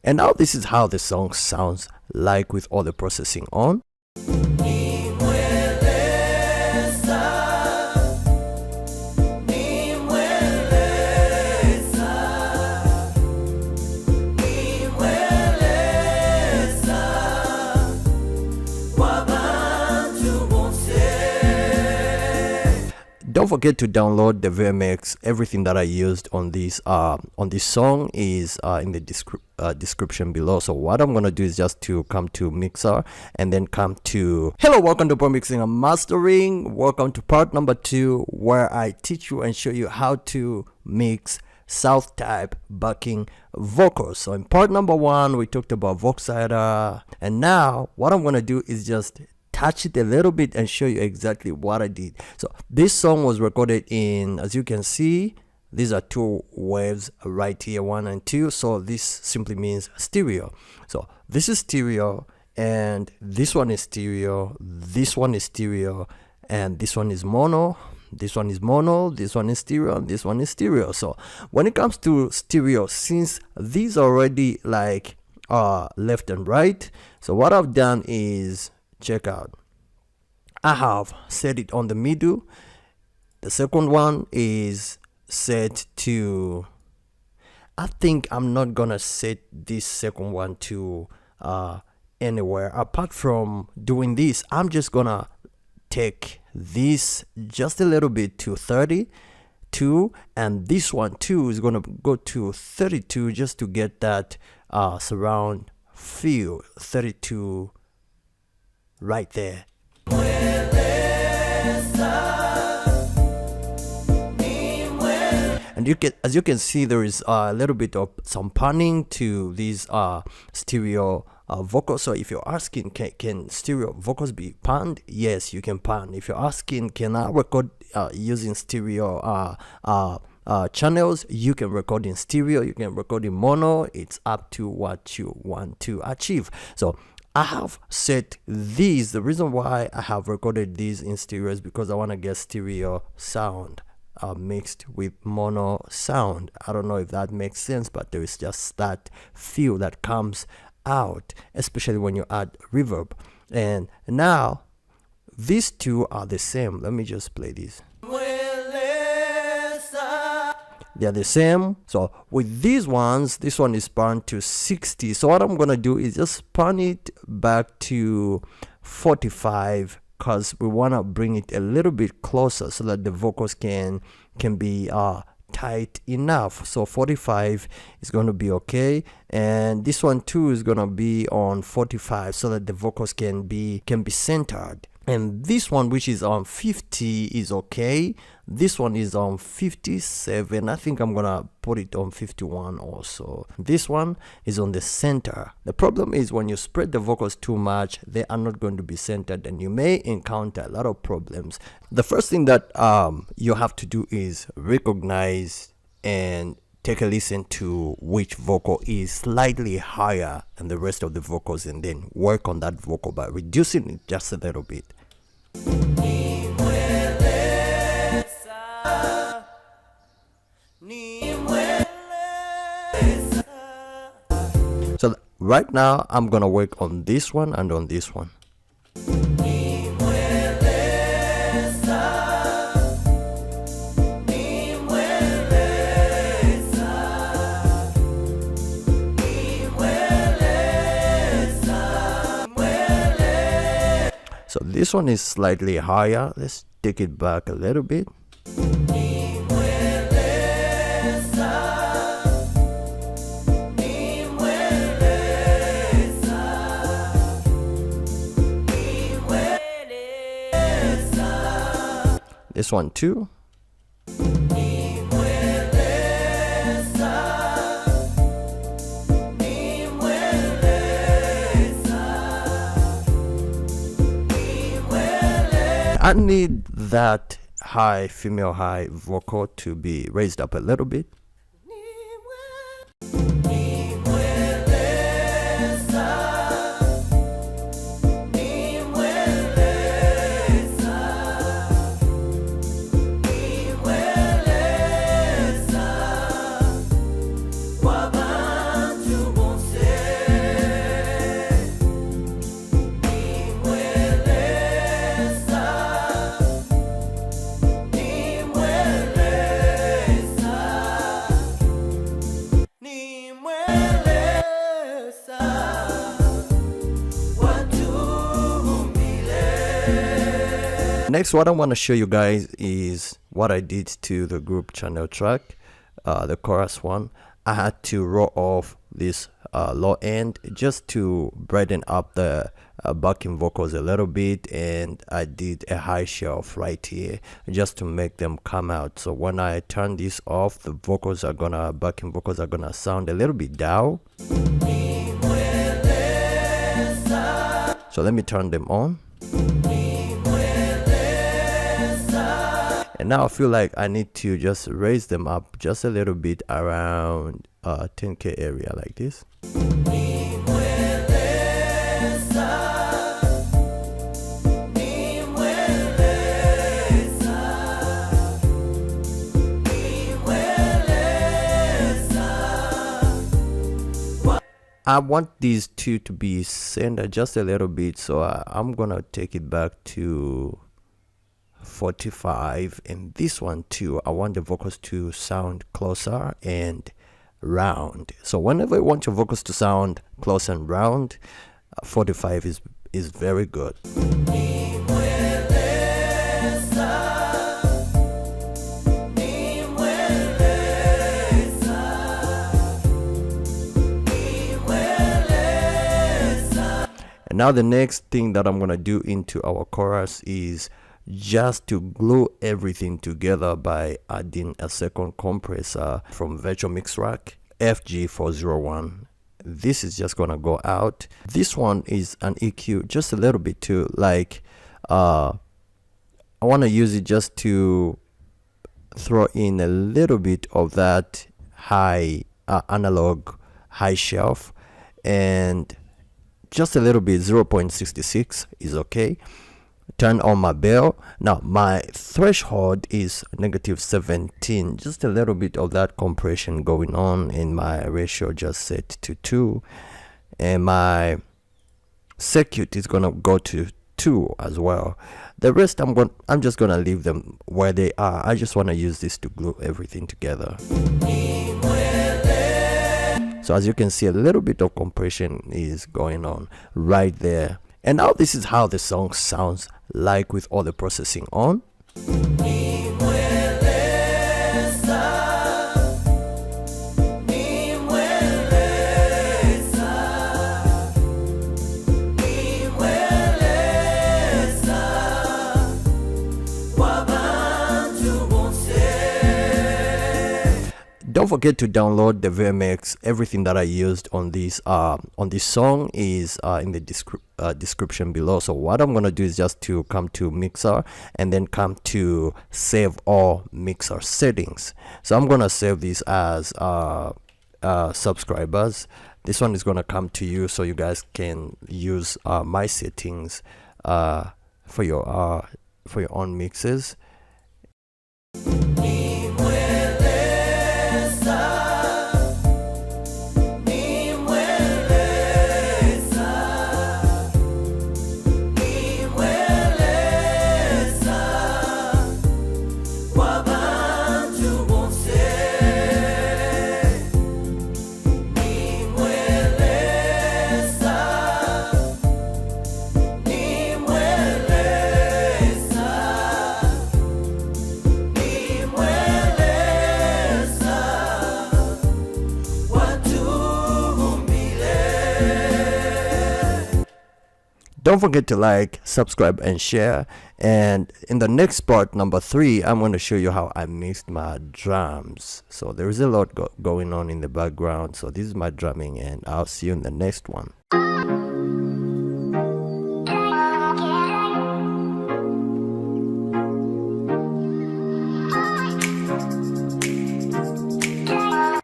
And now this is how the song sounds like with all the processing on. Don't forget to download the VMX. Everything that I used on this song is in the description below. So what I'm gonna do is just to come to Mixer and then come to hello, welcome to Pro Mixing and Mastering. Welcome to part number 2, where I teach you and show you how to mix South type backing vocals. So in part number 1 we talked about Voxida, and now what I'm gonna do is just touch it a little bit and show you exactly what I did. So this song was recorded in, as you can see, these are 2 waves right here, 1 and 2. So this simply means stereo. So this is stereo, and this one is stereo, this one is stereo, and this one is mono, this one is mono, this one is stereo, and this one is stereo. So when it comes to stereo, since these are already like left and right, so what I've done is, check out, I have set it on the middle. The second one is set to, I think I'm not gonna set this second one to anywhere apart from doing this. I'm just gonna take this just a little bit to 32, and this one too is gonna go to 32 just to get that surround feel. 32 right there. And you can, as you can see, there is a little bit of some panning to these stereo vocals. So if you're asking, can stereo vocals be panned? Yes, you can pan. If you're asking, can I record using stereo channels? You can record in stereo, you can record in mono. It's up to what you want to achieve. So I have set these. The reason why I have recorded these in stereo is because I want to get stereo sound mixed with mono sound. I don't know if that makes sense, but there is just that feel that comes out, especially when you add reverb. And now these two are the same. Let me just play this. They're the same. So with these ones, this one is panned to 60. So what I'm gonna do is just pan it back to 45, because we want to bring it a little bit closer so that the vocals can be tight enough. So 45 is going to be okay, and this one too is going to be on 45 so that the vocals can be centered. And this one, which is on 50, is okay. This one is on 57. I think I'm gonna put it on 51 also. This one is on the center. The problem is when you spread the vocals too much, they are not going to be centered, and you may encounter a lot of problems. The first thing that you have to do is recognize and take a listen to which vocal is slightly higher than the rest of the vocals, and then work on that vocal by reducing it just a little bit. So right now I'm gonna work on this one and on this one. So this one is slightly higher. Let's take it back a little bit. This one too. I need that high, female high vocal to be raised up a little bit. Next, what I want to show you guys is what I did to the group channel track, the chorus one. I had to roll off this low end just to brighten up the backing vocals a little bit, and I did a high shelf right here just to make them come out. So when I turn this off, the backing vocals are gonna sound a little bit down. So let me turn them on. And now I feel like I need to just raise them up just a little bit around 10K area like this. I want these two to be centered just a little bit, so I'm gonna take it back to 45, and this one too, I want the vocals to sound closer and round. So whenever you want your vocals to sound close and round, 45 is very good. And now the next thing that I'm gonna do into our chorus is just to glue everything together by adding a second compressor from Virtual Mix Rack FG401. This is just gonna go out. This one is an EQ just a little bit too, like I want to use it just to throw in a little bit of that high analog high shelf, and just a little bit. 0.66 is okay. Turn on my bell. Now my threshold is -17, just a little bit of that compression going on, and my ratio just set to 2, and my circuit is gonna go to 2 as well. The rest I'm just gonna leave them where they are. I just want to use this to glue everything together. So as you can see, a little bit of compression is going on right there. And now this is how the song sounds like with all the processing on. Don't forget to download the VMX. Everything that I used on this song is in the description below. So what I'm gonna do is just to come to Mixer and then come to save all Mixer settings. So I'm gonna save this as subscribers. This one is gonna come to you, so you guys can use my settings for your own mixes. Don't forget to like, subscribe, and share. And in the next part, number 3, I'm going to show you how I mixed my drums. So there is a lot going on in the background. So this is my drumming, and I'll see you in the next one.